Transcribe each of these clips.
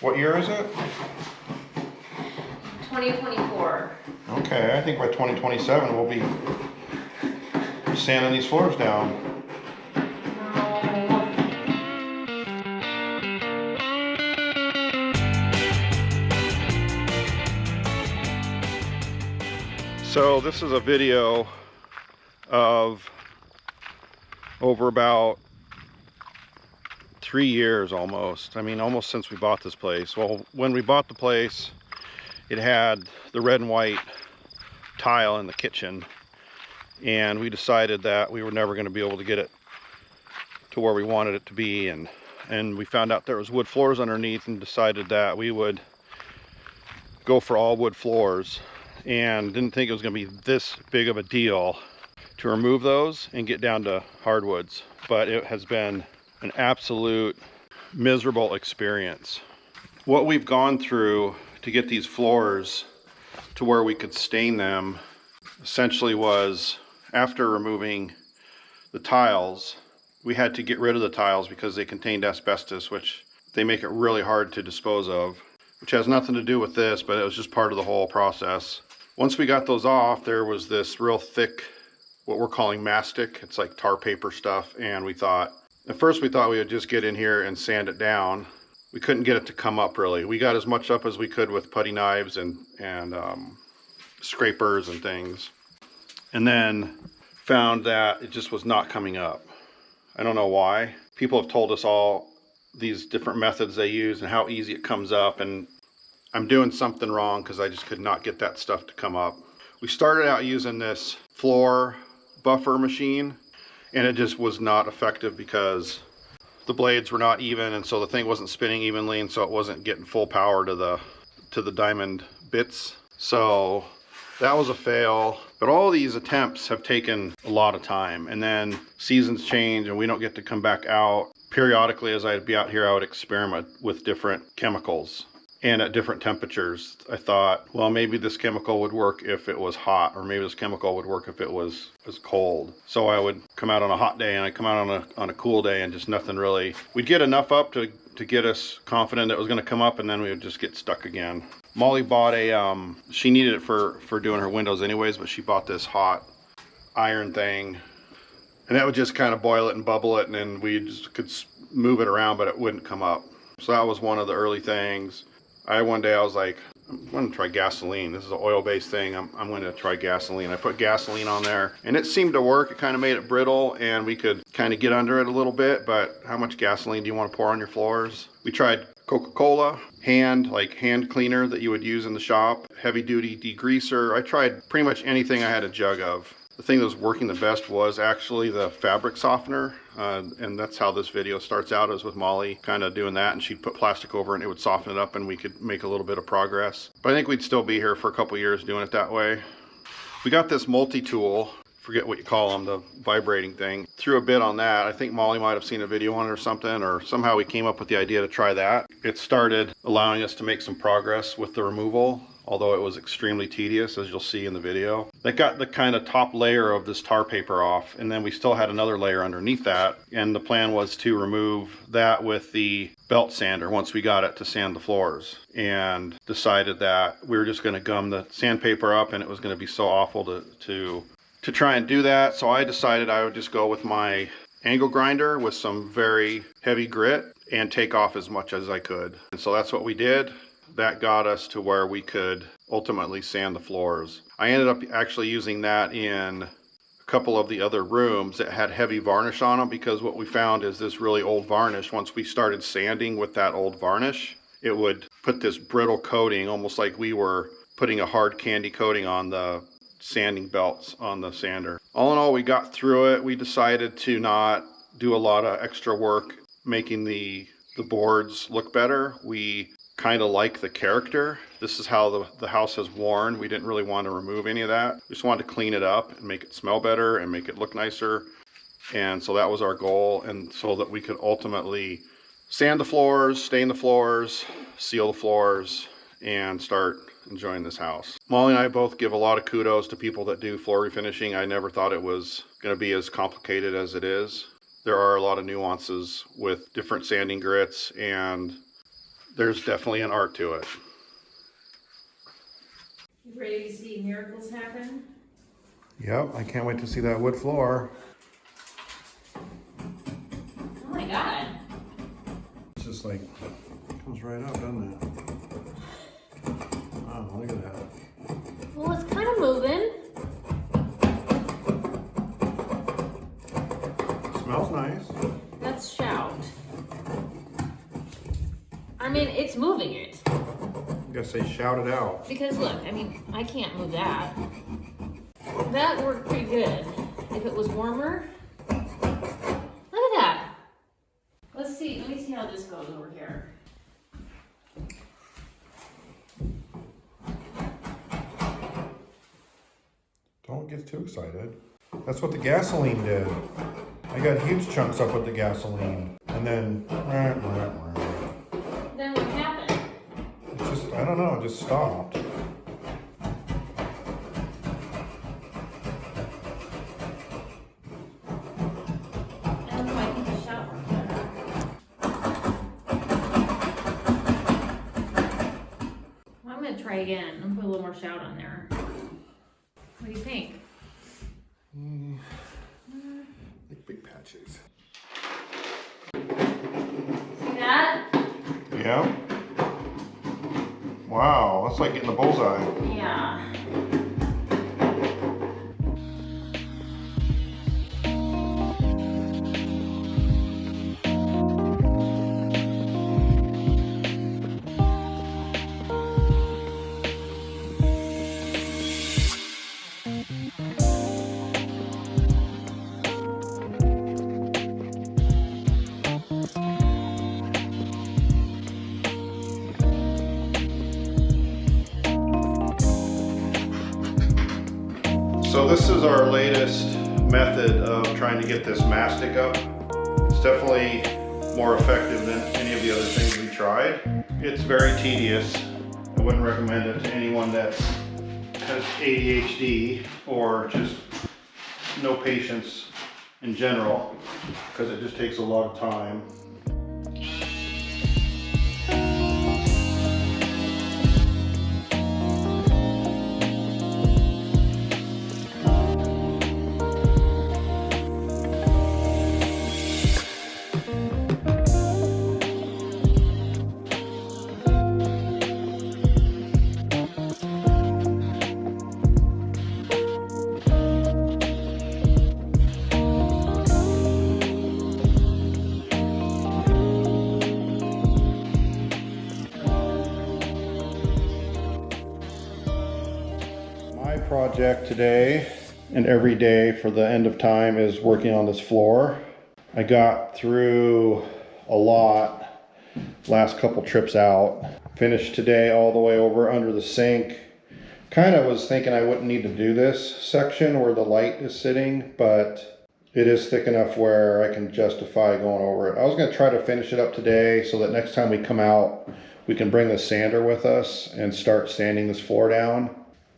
What year is it? 2024. Okay, I think by 2027 we'll be sanding these floors down. So this is a video of over about 3 years almost. I mean, almost since we bought this place. Well, when we bought the place, it had the red and white tile in the kitchen, and we decided that we were never going to be able to get it to where we wanted it to be, and we found out there was wood floors underneath and decided that we would go for all wood floors, and didn't think it was going to be this big of a deal to remove those and get down to hardwoods. But it has been an absolute miserable experience. What we've gone through to get these floors to where we could stain them essentially was, after removing the tiles, we had to get rid of the tiles because they contained asbestos, which they make it really hard to dispose of, which has nothing to do with this, but it was just part of the whole process. Once we got those off, there was this real thick, what we're calling mastic. It's like tar paper stuff, and we thought, at first we thought we would just get in here and sand it down. We couldn't get it to come up really. We got as much up as we could with putty knives and scrapers and things, and then found that it just was not coming up. I don't know why. People have told us all these different methods they use and how easy it comes up, and I'm doing something wrong because I just could not get that stuff to come up. We started out using this floor buffer machine, and it just was not effective because the blades were not even, and so the thing wasn't spinning evenly, and so it wasn't getting full power to the diamond bits. So that was a fail. But all these attempts have taken a lot of time, and then seasons change and we don't get to come back out. Periodically, as I'd be out here, I would experiment with different chemicals and at different temperatures. I thought, well, maybe this chemical would work if it was hot, or maybe this chemical would work if it was cold. So I would come out on a hot day and I'd come out on a cool day, and just nothing really. We'd get enough up to get us confident it was going to come up, and then we would just get stuck again. Molly bought a, she needed it for doing her windows anyways, but she bought this hot iron thing, and that would just kind of boil it and bubble it, and then we just could move it around, but it wouldn't come up. So that was one of the early things. One day I was like, I'm going to try gasoline. This is an oil-based thing. I'm going to try gasoline. I put gasoline on there, and it seemed to work. It kind of made it brittle, and we could kind of get under it a little bit, but how much gasoline do you want to pour on your floors? We tried Coca-Cola, hand cleaner that you would use in the shop, heavy-duty degreaser. I tried pretty much anything I had a jug of. The thing that was working the best was actually the fabric softener, and that's how this video starts out, is with Molly kind of doing that, and she'd put plastic over it and it would soften it up, and we could make a little bit of progress. But I think we'd still be here for a couple years doing it that way. We got this multi-tool, forget what you call them, the vibrating thing. Threw a bit on that. I think Molly might have seen a video on it or something, or somehow we came up with the idea to try that. It started allowing us to make some progress with the removal, although it was extremely tedious, as you'll see in the video. That got the kind of top layer of this tar paper off, and then we still had another layer underneath that, and the plan was to remove that with the belt sander once we got it to sand the floors, and decided that we were just going to gum the sandpaper up, and it was going to be so awful to try and do that. So I decided I would just go with my angle grinder with some very heavy grit and take off as much as I could. And so that's what we did. That got us to where we could ultimately sand the floors. I ended up actually using that in a couple of the other rooms that had heavy varnish on them, because what we found is this really old varnish, once we started sanding with that old varnish, it would put this brittle coating, almost like we were putting a hard candy coating on the sanding belts on the sander. All in all, we got through it. We decided to not do a lot of extra work making the boards look better. We kind of like the character. This is how the house has worn. We didn't really want to remove any of that. We just wanted to clean it up and make it smell better and make it look nicer. And so that was our goal, and so that we could ultimately sand the floors, stain the floors, seal the floors, and start enjoying this house. Molly and I both give a lot of kudos to people that do floor refinishing. I never thought it was going to be as complicated as it is. There are a lot of nuances with different sanding grits and there's definitely an art to it. You ready to see miracles happen? Yep, I can't wait to see that wood floor. Oh my God. It's just like, comes right up, doesn't it? Wow, look at that. Well, it's kind of moving. Smells nice. That's shout. I mean, it's moving it. I guess they shout it out. Because look, I mean, I can't move that. That worked pretty good. If it was warmer, look at that. Let's see, let me see how this goes over here. Don't get too excited. That's what the gasoline did. I got huge chunks up with the gasoline. And then, Then what happened? it's just, I don't know, it just stopped. I don't know, I think the shout worked better. I'm gonna try again. I'm gonna put a little more shout on there. What do you think? Like big patches. See that? Yeah. Wow, that's like getting the bullseye. Yeah. So this is our latest method of trying to get this mastic up. It's definitely more effective than any of the other things we tried. It's very tedious. I wouldn't recommend it to anyone that has ADHD or just no patience in general, because it just takes a lot of time. My project today and every day for the end of time is working on this floor. I got through a lot last couple trips out. Finished today all the way over under the sink. Kind of was thinking I wouldn't need to do this section where the light is sitting, but it is thick enough where I can justify going over it. I was going to try to finish it up today so that next time we come out, we can bring the sander with us and start sanding this floor down.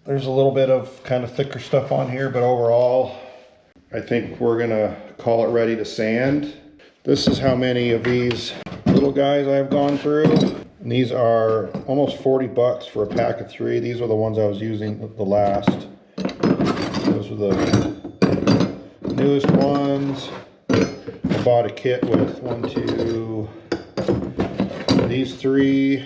There's a little bit of kind of thicker stuff on here, but overall, I think we're gonna call it ready to sand. This is how many of these little guys I've gone through. And these are almost 40 bucks for a pack of 3. These are the ones I was using the last. Those are the newest ones. I bought a kit with 1, 2, these 3,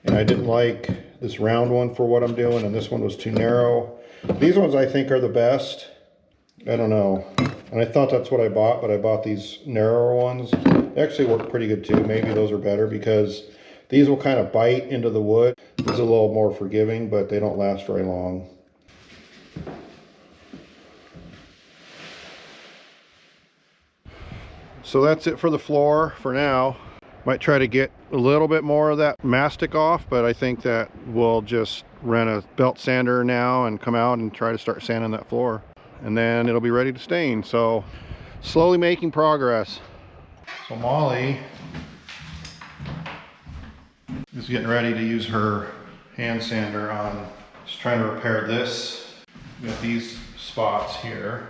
and I didn't like this round one for what I'm doing, and this one was too narrow. These ones I think are the best. I don't know. And I thought that's what I bought, but I bought these narrower ones. They actually work pretty good too. Maybe those are better because these will kind of bite into the wood. These are a little more forgiving, but they don't last very long. So that's it for the floor for now. Might try to get a little bit more of that mastic off, but I think that we'll just rent a belt sander now and come out and try to start sanding that floor. And then it'll be ready to stain. So slowly making progress. So Molly is getting ready to use her hand sander on just trying to repair this. We got these spots here.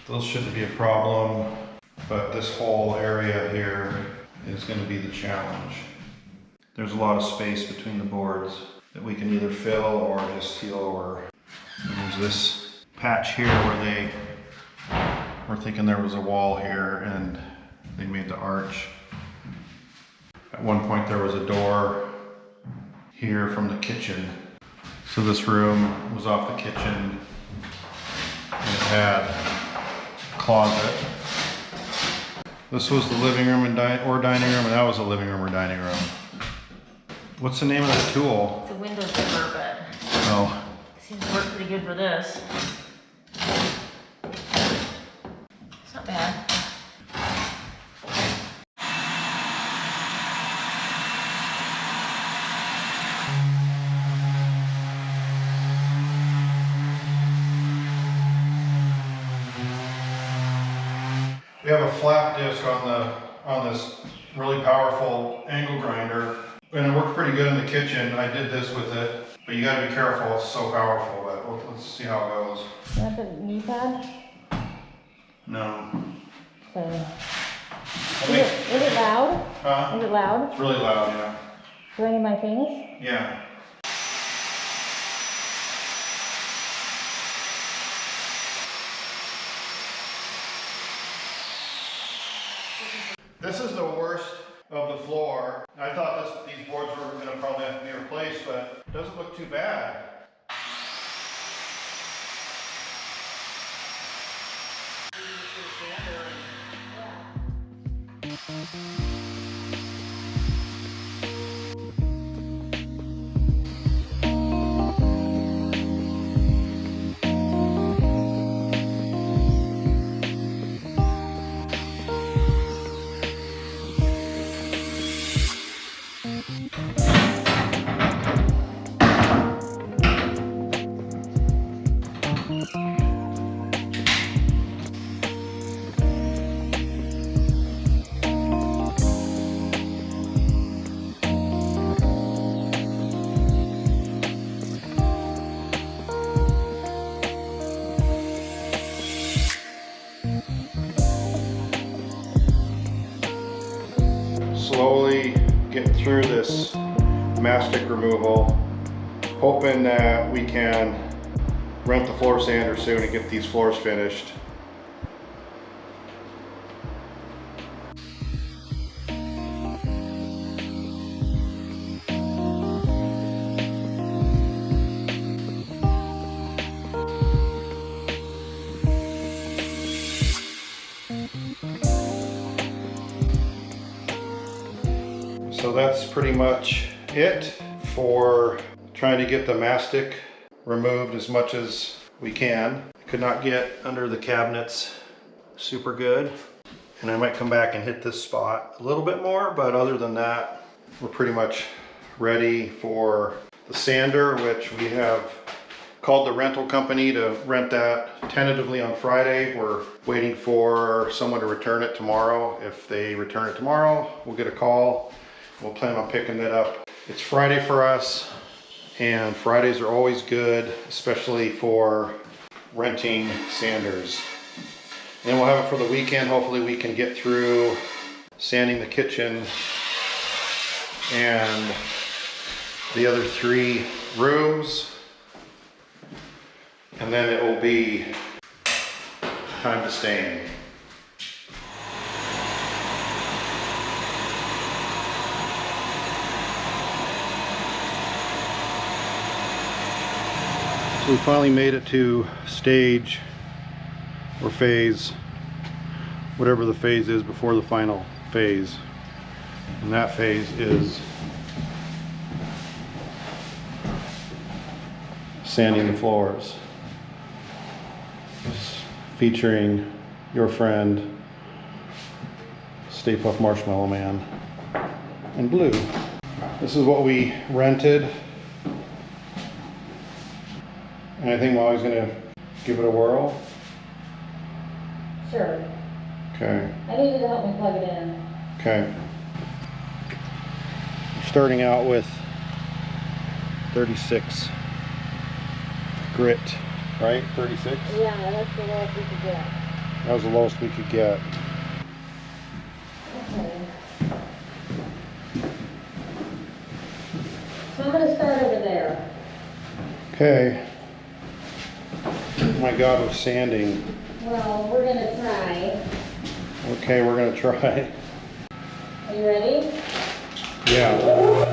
Those shouldn't be a problem, but this whole area here is going to be the challenge. there's a lot of space between the boards that we can either fill or just seal over. And there's this patch here where they were thinking there was a wall here and they made the arch. At one point there was a door here from the kitchen. So this room was off the kitchen and it had a closet. This was the living room and dining room, and that was the living room or dining room. What's the name of that tool? It's a window zipper, but Oh, it seems to work pretty good for this. It's not bad. we have a flat disc on this really powerful angle grinder, and it worked pretty good in the kitchen. I did this with it, but you gotta be careful, it's so powerful, but let's see how it goes. You have the knee pad? No. So, I mean, is it loud? huh? Is it loud? It's really loud, yeah. Do I need my things? Yeah. This is the worst of the floor. I thought these boards were going to probably have to be replaced, but it doesn't look too bad. Slowly getting through this mastic removal, hoping that we can rent the floor sander soon and get these floors finished. So that's pretty much it for trying to get the mastic removed as much as we can. Could not get under the cabinets super good, and I might come back and hit this spot a little bit more, but other than that, we're pretty much ready for the sander, which we have called the rental company to rent that tentatively on Friday. We're waiting for someone to return it tomorrow. If they return it tomorrow, we'll get a call. We'll plan on picking it up. It's Friday for us, and Fridays are always good, especially for renting sanders. And we'll have it for the weekend. Hopefully we can get through sanding the kitchen and the other 3 rooms, and then it will be time to stain. So we finally made it to stage or phase, whatever the phase is before the final phase. And that phase is sanding the floors, featuring your friend Stay Puft Marshmallow Man in blue. This is what we rented. And I think Molly's gonna give it a whirl. Sure. Okay. I need you to help me plug it in. Okay. We're starting out with 36 grit, right? 36? Yeah, that's the lowest we could get. That was the lowest we could get. Okay. I'm gonna start over there. Okay. Oh my God, we're sanding. Well, we're gonna try. Okay, we're gonna try. Are you ready? Yeah.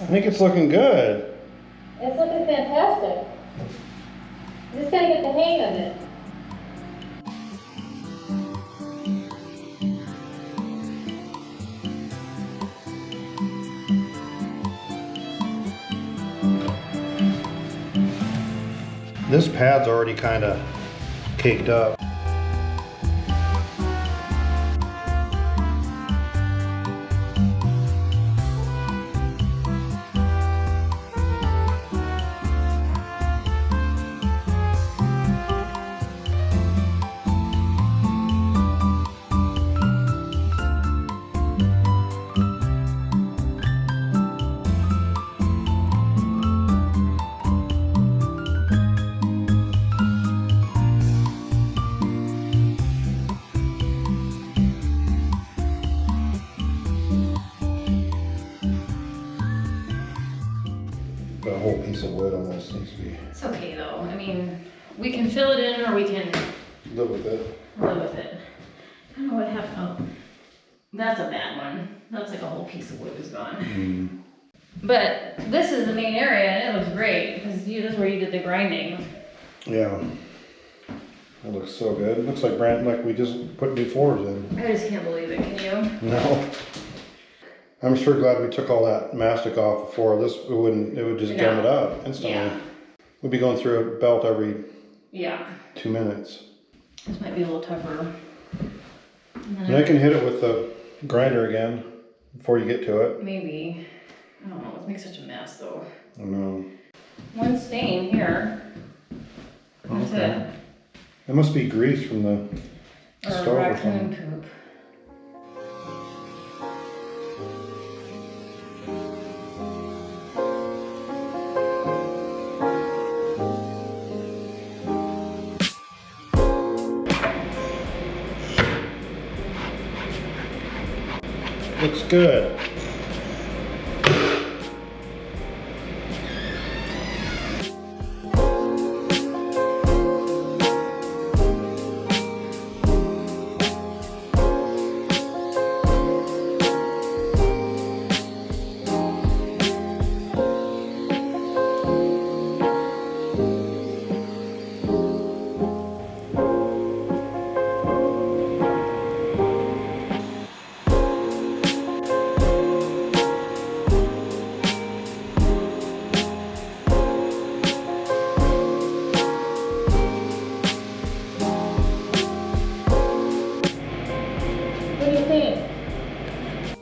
I think it's looking good. It's looking fantastic. Just gotta get the hang of it. This pad's already kind of caked up. Got a whole piece of wood on this, needs to be. It's okay though. I mean, we can fill it in or we can Live with it. live with it. I don't know what happened. Oh, that's a bad one. That's like a whole piece of wood is gone. But this is the main area and it looks great because this is where you did the grinding. Yeah. It looks so good. It looks like like we just put new floors in. I just can't believe it, can you? No. I'm sure glad we took all that mastic off before. This it would just gum it up instantly. Yeah. We'd be going through a belt every 2 minutes. This might be a little tougher. And I can hit it with the grinder again before you get to it. Maybe. I don't know. Let's make such a mess though. I know. One stain here. That's it. It must be grease from the Or stove or raccoon something. poop. Looks good.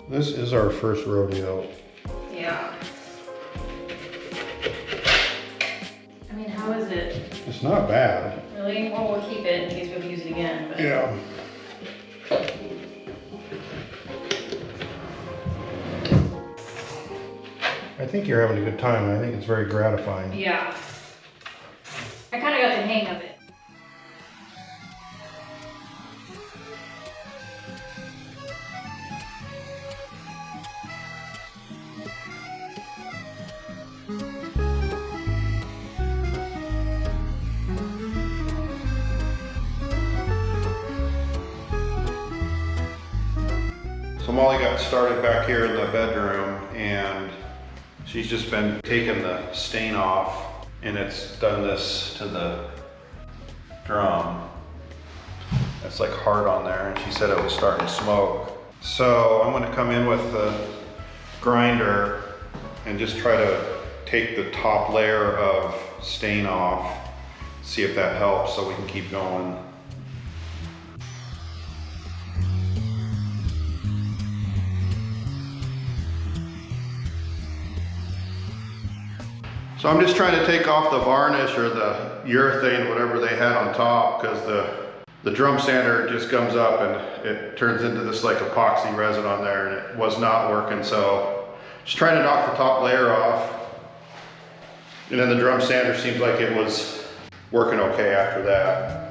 This is our first rodeo. Yeah. I mean, how is it? It's not bad. Really? Well, we'll keep it in case we have to use it again. But... Yeah. I think you're having a good time, and I think it's very gratifying. Yeah. I kind of got the hang of it. So Molly got started back here in the bedroom, and she's just been taking the stain off, and it's done this to the drum. It's like hard on there, and she said it was starting to smoke. So I'm gonna come in with the grinder and just try to take the top layer of stain off, see if that helps so we can keep going. So I'm just trying to take off the varnish or the urethane, whatever they had on top, because the drum sander just comes up and it turns into this like epoxy resin on there, and it was not working. So just trying to knock the top layer off. And then the drum sander seems like it was working okay after that.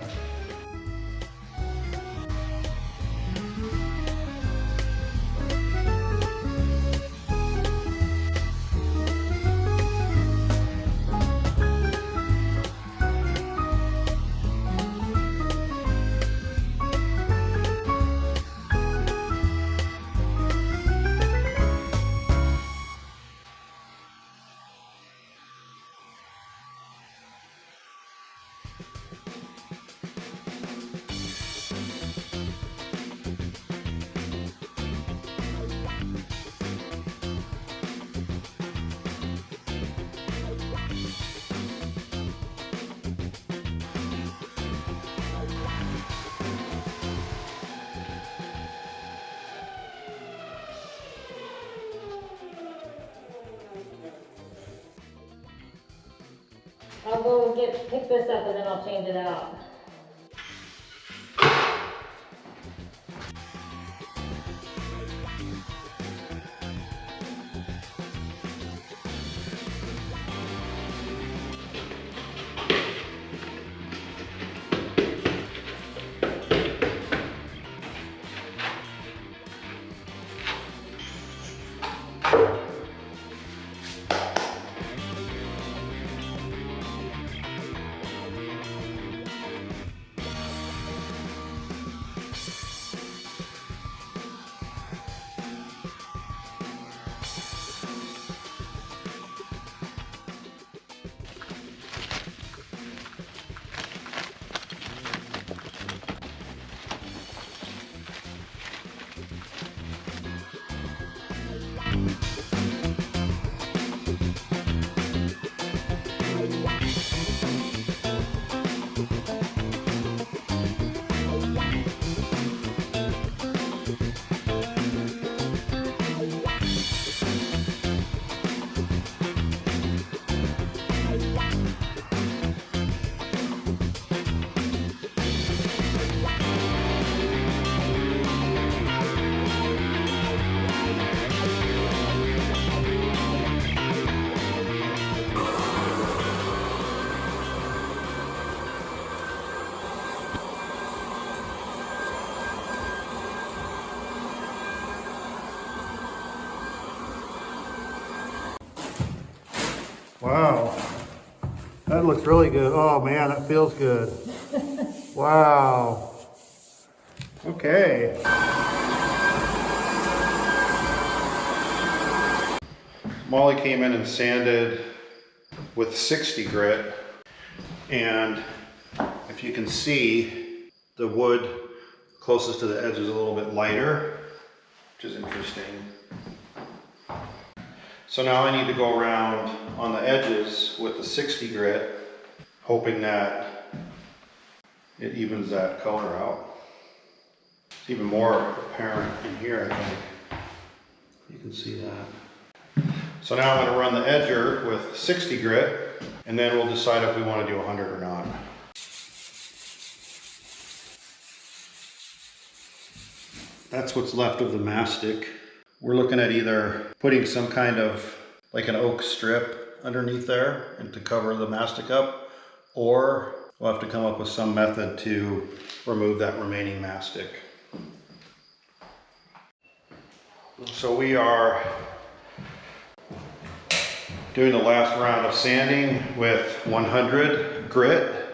I'll go pick this up and then I'll change it out. Wow, that looks really good. Oh man, that feels good. Wow. Okay. Molly came in and sanded with 60 grit, and if you can see, the wood closest to the edge is a little bit lighter, which is interesting. So now I need to go around on the edges with the 60 grit, hoping that it evens that color out. It's even more apparent in here, I think. You can see that. So now I'm going to run the edger with 60 grit, and then we'll decide if we want to do 100 or not. That's what's left of the mastic. We're looking at either putting some kind of like an oak strip underneath there and to cover the mastic up, or we'll have to come up with some method to remove that remaining mastic. So we are doing the last round of sanding with 100 grit.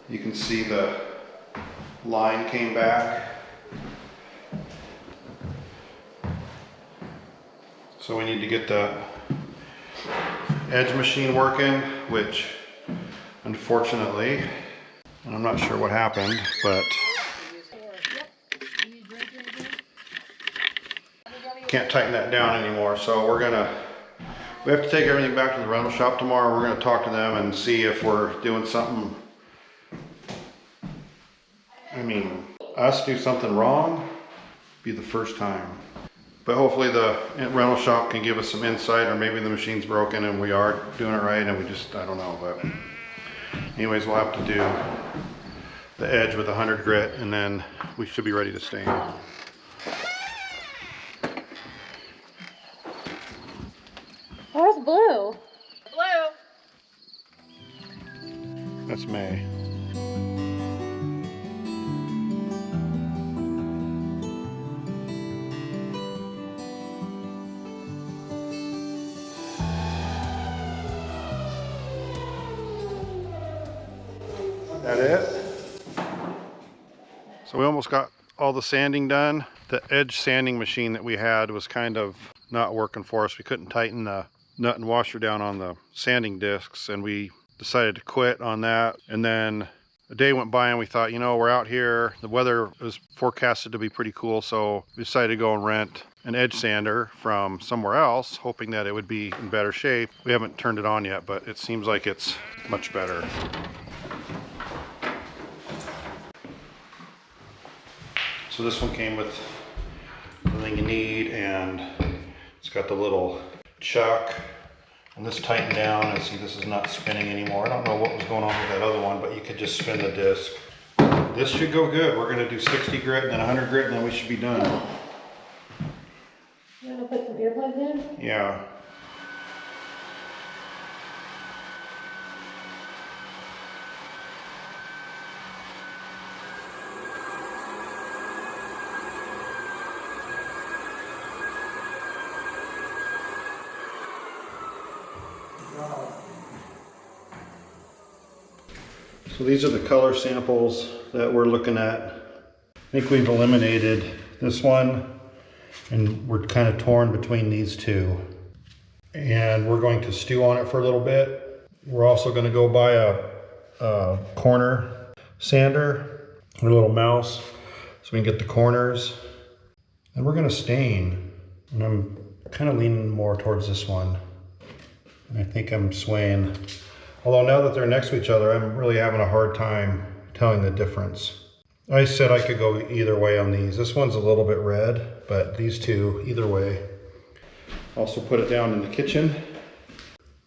You can see the line came back. So we need to get the edge machine working, which unfortunately, and I'm not sure what happened, but can't tighten that down anymore. So we're gonna We have to take everything back to the rental shop tomorrow. We're gonna talk to them and see if we're doing something. I mean, us do something wrong, be the first time. But hopefully the rental shop can give us some insight, or maybe the machine's broken and we are doing it right and we just, I don't know. But anyways, we'll have to do the edge with 100 grit and then we should be ready to stain. Where's Blue? Blue. That's May. That it? So we almost got all the sanding done. The edge sanding machine that we had was kind of not working for us. We couldn't tighten the nut and washer down on the sanding discs, and we decided to quit on that. And then a day went by and we thought, you know, we're out here, the weather was forecasted to be pretty cool, so we decided to go and rent an edge sander from somewhere else, hoping that it would be in better shape. We haven't turned it on yet, but it seems like it's much better. So this one came with everything you need, and it's got the little chuck, and this tightened down, and see this is not spinning anymore. I don't know what was going on with that other one, but you could just spin the disc. This should go good. We're gonna do 60 grit and then 100 grit, and then we should be done. You want to put some earplugs in? Yeah. So these are the color samples that we're looking at. I think we've eliminated this one, and we're kind of torn between these two. And we're going to stew on it for a little bit. We're also going to go buy a corner sander, a little mouse, so we can get the corners. And we're going to stain. And I'm kind of leaning more towards this one. And I think I'm swaying. Although now that they're next to each other, I'm really having a hard time telling the difference. I said I could go either way on these. This one's a little bit red, but these two, either way. Also put it down in the kitchen.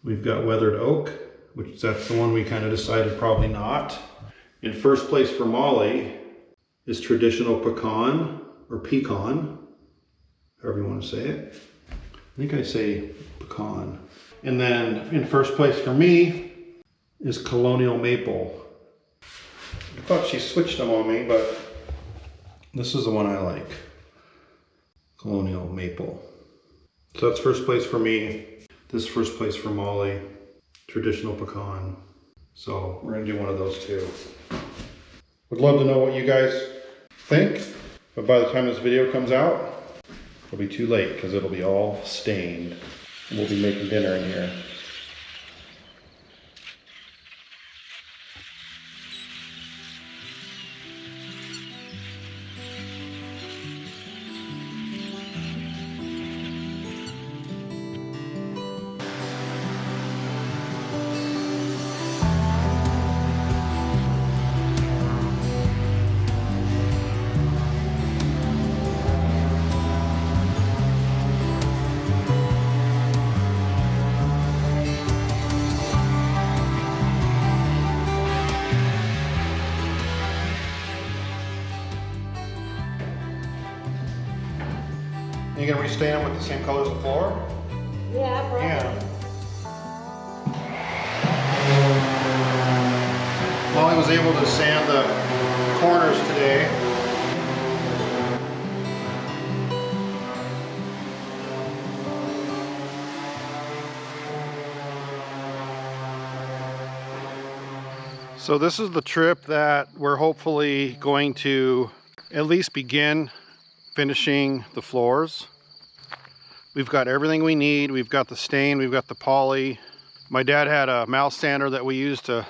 We've got weathered oak, which that's the one we kind of decided probably not. In first place for Molly is traditional pecan, or pecan, however you want to say it. I think I say pecan. And then in first place for me is colonial maple. I thought she switched them on me, but this is the one I like. Colonial maple. So that's first place for me. This is first place for Molly. Traditional pecan. So we're gonna do one of those two. Would love to know what you guys think, but by the time this video comes out, it'll be too late because it'll be all stained. We'll be making dinner in here. You gonna restain them with the same color as the floor? Yeah, probably. Yeah. Molly was able to sand the corners today. So this is the trip that we're hopefully going to at least begin finishing the floors. We've got everything we need. We've got the stain, we've got the poly. My dad had a mouse sander that we used to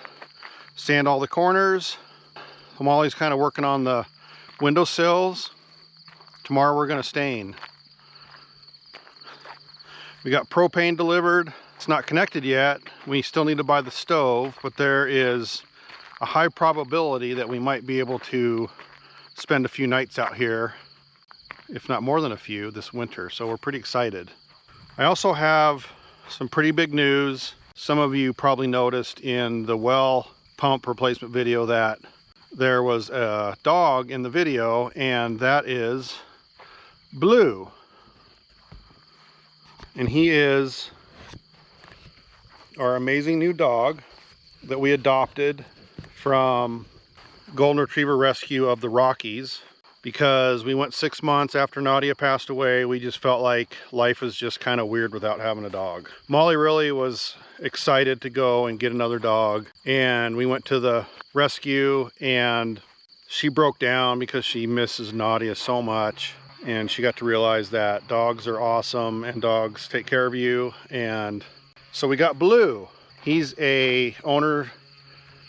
sand all the corners. Molly's kind of working on the windowsills. Tomorrow we're gonna stain. We got propane delivered. It's not connected yet. We still need to buy the stove, but there is a high probability that we might be able to spend a few nights out here, if not more than a few, this winter. So we're pretty excited. I also have some pretty big news. Some of you probably noticed in the well pump replacement video that there was a dog in the video, and that is Blue. And he is our amazing new dog that we adopted from Golden Retriever Rescue of the Rockies, because we went 6 months after Nadia passed away. We just felt like life is just kind of weird without having a dog. Molly really was excited to go and get another dog, and we went to the rescue, and she broke down because she misses Nadia so much, and she got to realize that dogs are awesome and dogs take care of you. And so we got Blue. He's a owner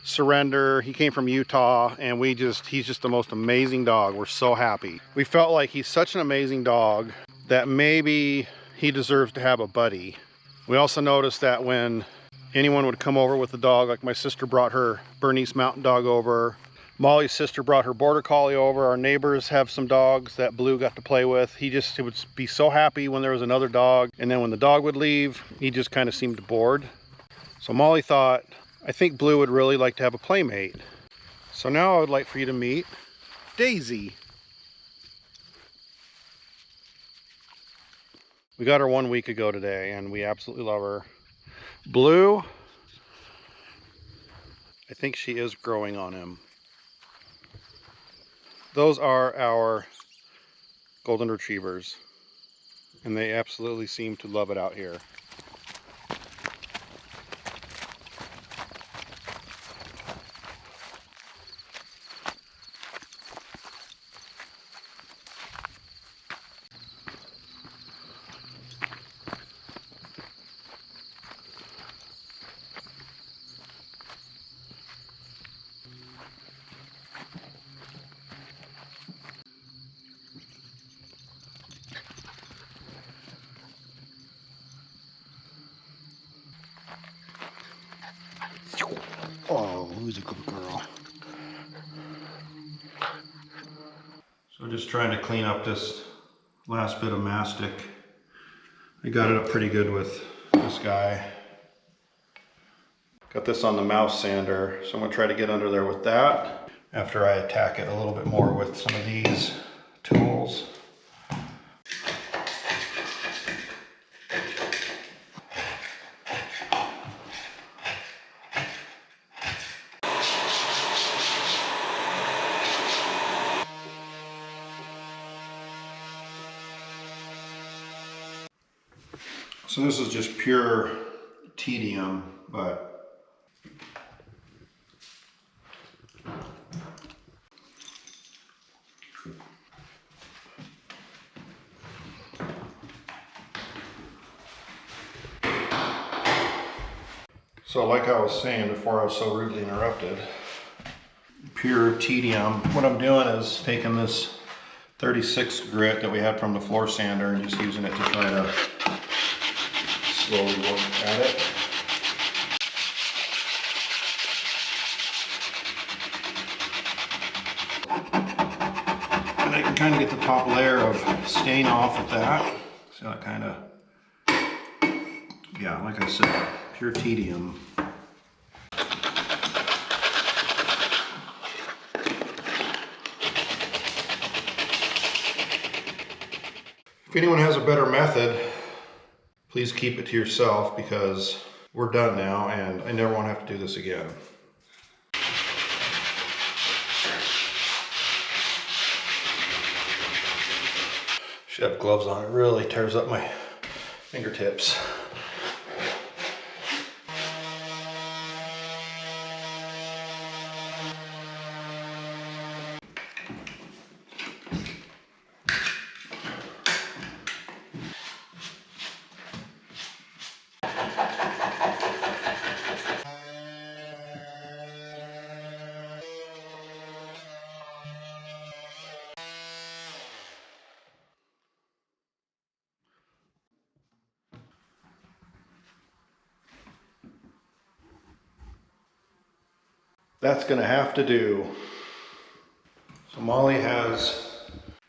surrender. He came from Utah, and he's just the most amazing dog. We're so happy. We felt like he's such an amazing dog that maybe he deserves to have a buddy. We also noticed that when anyone would come over with the dog, like my sister brought her Bernese Mountain Dog over, Molly's sister brought her Border Collie over, our neighbors have some dogs that Blue got to play with. He would be so happy when there was another dog, and then when the dog would leave, he just kind of seemed bored. So Molly thought, I think Blue would really like to have a playmate. So now I would like for you to meet Daisy. We got her 1 week ago today, and we absolutely love her. Blue, I think she is growing on him. Those are our Golden Retrievers, and they absolutely seem to love it out here. Oh, who's a good girl? So just trying to clean up this last bit of mastic. I got it up pretty good with this guy. Got this on the mouse sander, so I'm gonna try to get under there with that after I attack it a little bit more with some of these tools. So this is just pure tedium, but so like I was saying before I was so rudely interrupted, pure tedium. What I'm doing is taking this 36 grit that we had from the floor sander and just using it to try to slowly work at it. And I can kind of get the top layer of stain off with that. See how it kind of, yeah, like I said, pure tedium. If anyone has a better method, please keep it to yourself, because we're done now and I never want to have to do this again. Should have gloves on. It really tears up my fingertips. that's gonna have to do. So Molly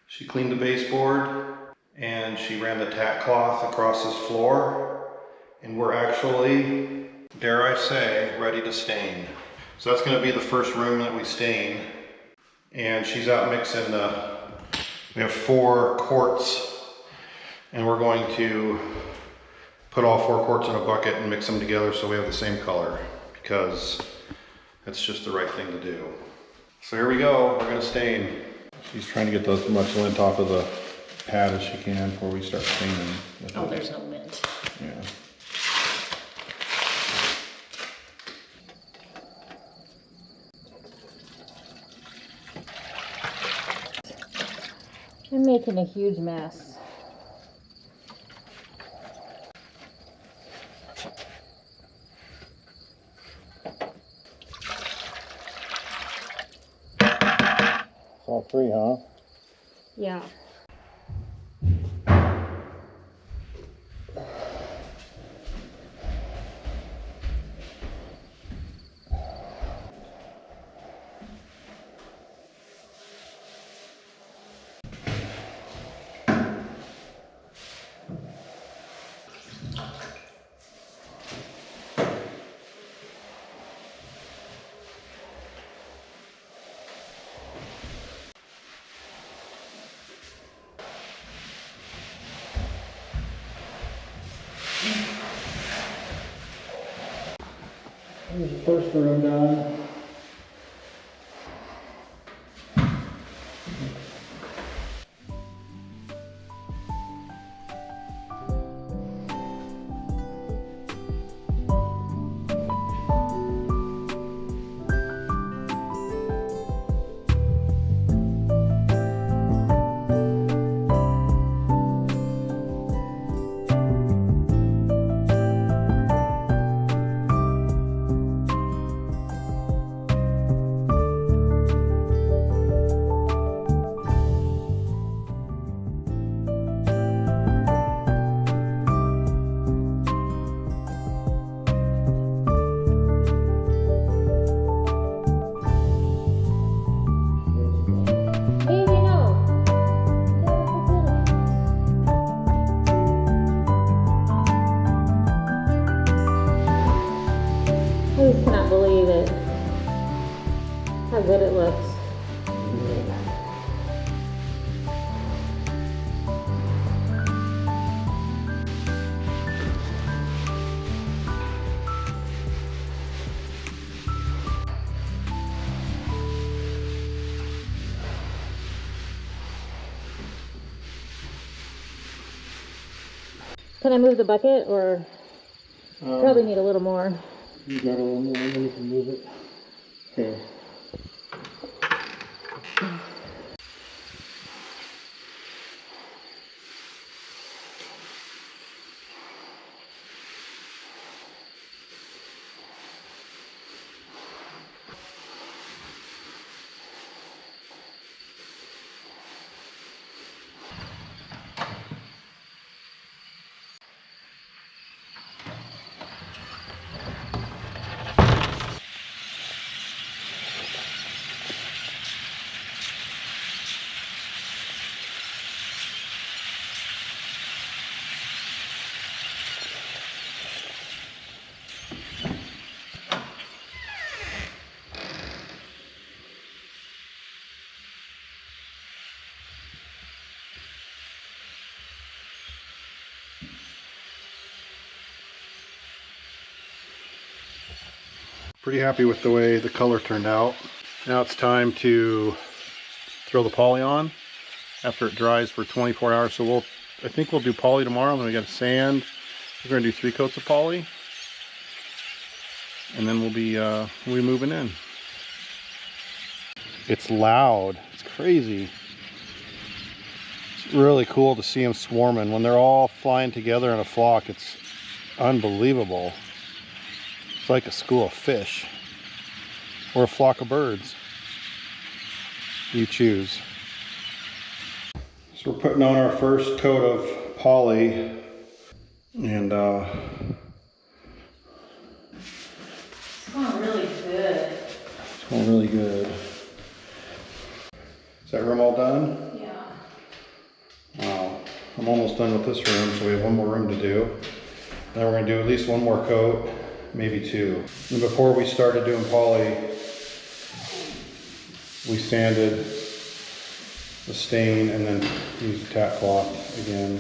she cleaned the baseboard and she ran the tack cloth across this floor, and we're actually, dare I say, ready to stain. So that's gonna be the first room that we stain. And she's out mixing we have 4 quarts, and we're going to put all 4 quarts in a bucket and mix them together so we have the same color, because that's just the right thing to do. So here we go, we're gonna stain. She's trying to get as much lint off of the pad as she can before we start staining. Oh, there's no lint. Yeah. I'm making a huge mess. All 3, huh? Yeah. Here's the first room done. I just cannot believe it. How good it looks. Can I move the bucket, or probably need a little more? You got a little more, then you can move it. Okay. Pretty happy with the way the color turned out. Now it's time to throw the poly on after it dries for 24 hours. So I think we'll do poly tomorrow, and then we got sand. We're gonna do 3 coats of poly, and then we'll be moving in. It's loud, it's crazy. It's really cool to see them swarming. When they're all flying together in a flock, it's unbelievable. It's like a school of fish, or a flock of birds. You choose. So we're putting on our first coat of poly, and it's going really good. it's Smell really good. Is that room all done? Yeah. Wow. I'm almost done with this room, so we have one more room to do. Then we're gonna do at least one more coat, maybe two. And before we started doing poly, we sanded the stain and then used the tack cloth again.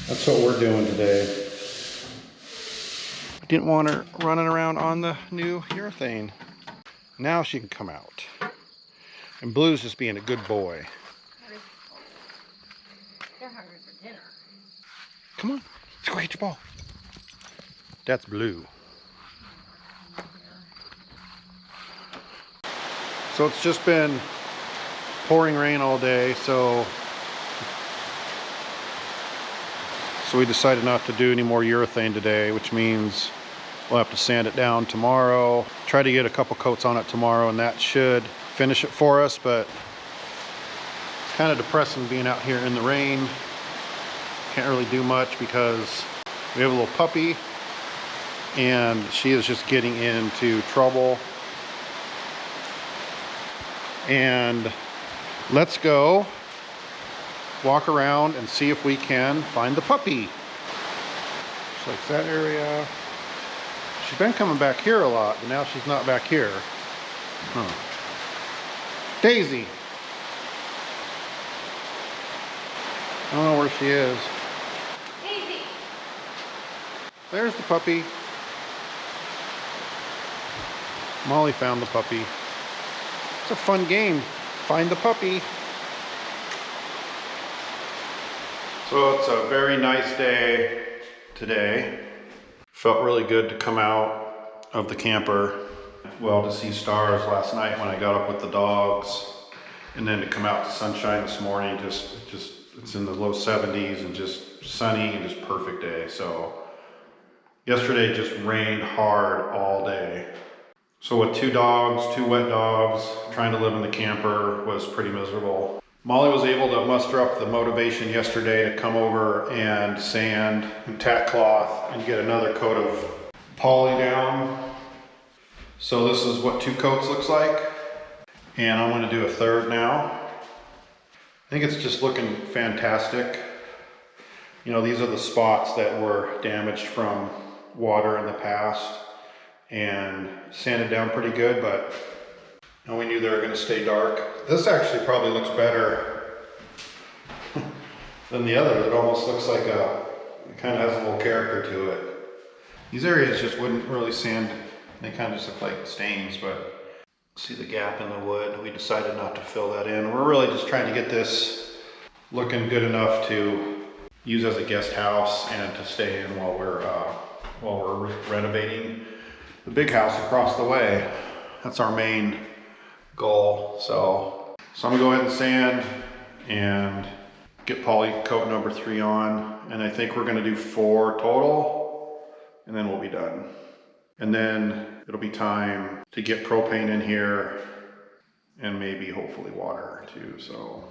That's what we're doing today. I didn't want her running around on the new urethane. Now she can come out. And Blue's just being a good boy. They're hungry for dinner. Come on, let's go get your ball. That's Blue. So it's just been pouring rain all day, so we decided not to do any more urethane today, which means we'll have to sand it down tomorrow. Try to get a couple coats on it tomorrow, and that should finish it for us, but it's kind of depressing being out here in the rain. Can't really do much because we have a little puppy and she is just getting into trouble. And let's go walk around and see if we can find the puppy. Just like that area. She's been coming back here a lot, but now she's not back here. Huh. Daisy. I don't know where she is. Daisy. There's the puppy. Molly found the puppy. It's a fun game. Find the puppy. So it's a very nice day today. Felt really good to come out of the camper. Well, to see stars last night when I got up with the dogs, and then to come out to sunshine this morning. Just it's in the low 70s and just sunny and just perfect day. So yesterday it just rained hard all day. So with two dogs, two wet dogs, trying to live in the camper was pretty miserable. Molly was able to muster up the motivation yesterday to come over and sand and tack cloth and get another coat of poly down. So this is what two coats looks like. And I'm gonna do a third now. I think it's just looking fantastic. You know, these are the spots that were damaged from water in the past and sanded down pretty good, but we knew they were gonna stay dark. This actually probably looks better than the other. It almost looks like it kind of has a little character to it. These areas just wouldn't really sand. They kind of just look like stains, but see the gap in the wood. We decided not to fill that in. We're really just trying to get this looking good enough to use as a guest house and to stay in while we're renovating the big house across the way. That's our main goal. So I'm gonna go ahead and sand and get poly coat number 3 on, and I think we're gonna do 4 total, and then we'll be done. And then it'll be time to get propane in here and maybe hopefully water too. So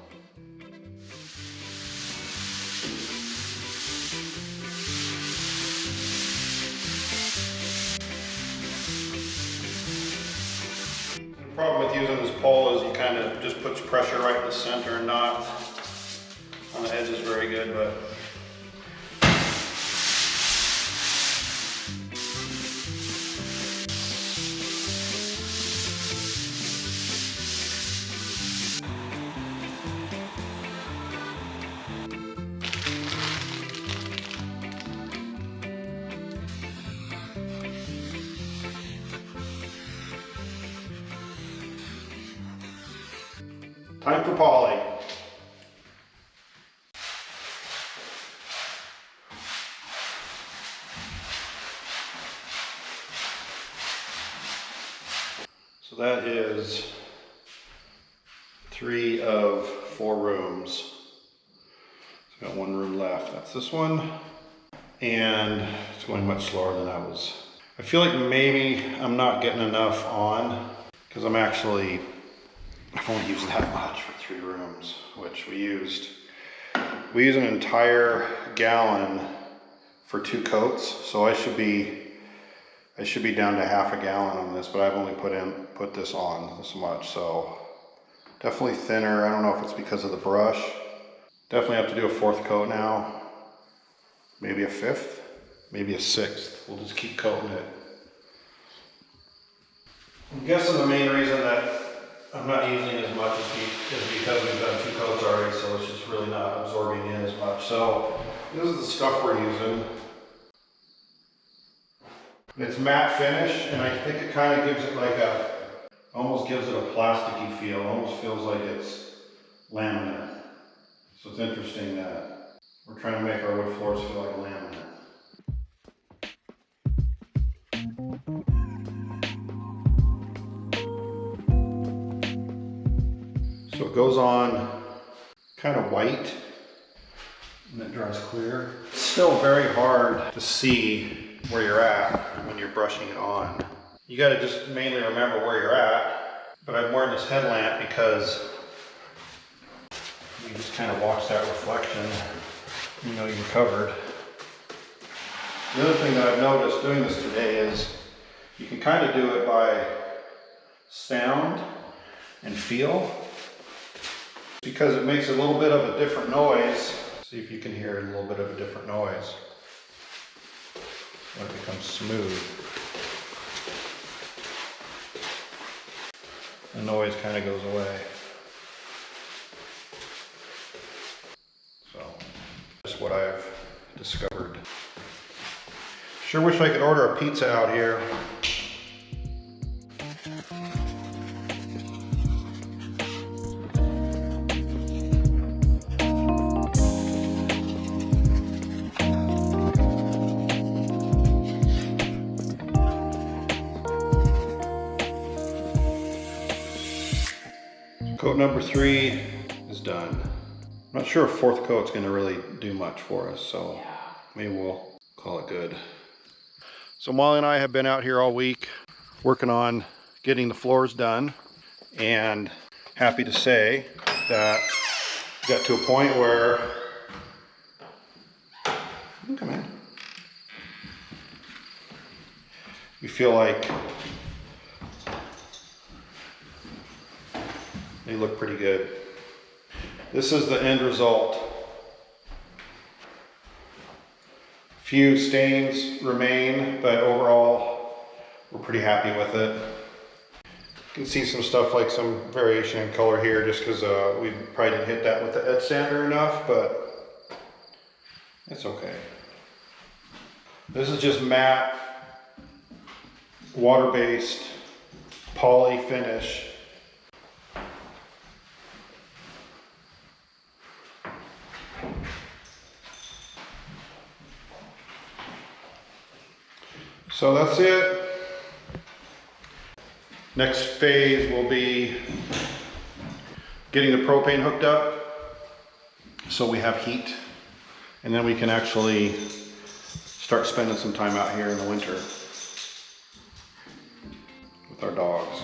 the problem with using this pole is you kind of just puts pressure right in the center and not on the edges very good, but time for poly. So that is 3 of 4 rooms. So I've got 1 room left. That's this one. And it's going much slower than I was. I feel like maybe I'm not getting enough on because I've only used that much for 3 rooms, which we use an entire gallon for 2 coats. So I should be I should be down to half a gallon on this, but I've only put this on this much, so definitely thinner. I don't know if it's because of the brush. Definitely have to do a 4th coat now. Maybe a 5th, maybe a 6th. We'll just keep coating it. I'm guessing the main reason that I'm not using as much is because we've done 2 coats already, so it's just really not absorbing in as much. So this is the stuff we're using. It's matte finish, and I think it kind of gives it like almost gives it a plasticky feel. Almost feels like it's laminate. So it's interesting that we're trying to make our wood floors feel like laminate. So it goes on kind of white, and it dries clear. It's still very hard to see where you're at when you're brushing it on. You got to just mainly remember where you're at, but I'm wearing this headlamp because you just kind of watch that reflection, you know you're covered. The other thing that I've noticed doing this today is you can kind of do it by sound and feel, because it makes a little bit of a different noise. See if you can hear a little bit of a different noise when it becomes smooth. The noise kind of goes away. So that's what I've discovered. Sure wish I could order a pizza out here. Coat number 3 is done. I'm not sure if 4th coat's going to really do much for us, so maybe we'll call it good. So Molly and I have been out here all week working on getting the floors done, and happy to say that we got to a point where come in. We feel like they look pretty good. This is the end result. Few stains remain, but overall we're pretty happy with it. You can see some stuff like some variation in color here just because we probably didn't hit that with the edge sander enough, but it's okay. This is just matte, water-based poly finish. So that's it. Next phase will be getting the propane hooked up so we have heat, and then we can actually start spending some time out here in the winter with our dogs.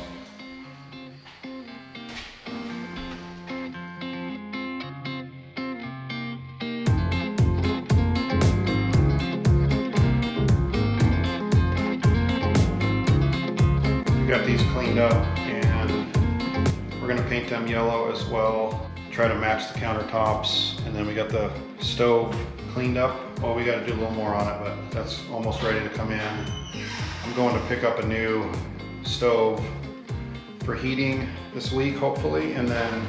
Got these cleaned up, and we're going to paint them yellow as well, try to match the countertops, and then we got the stove cleaned up. Well, we got to do a little more on it, but that's almost ready to come in. I'm going to pick up a new stove for heating this week, hopefully, and then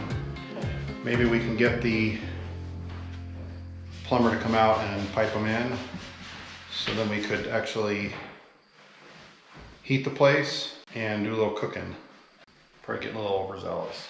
maybe we can get the plumber to come out and pipe them in, so then we could actually heat the place and do a little cooking. Probably getting a little overzealous.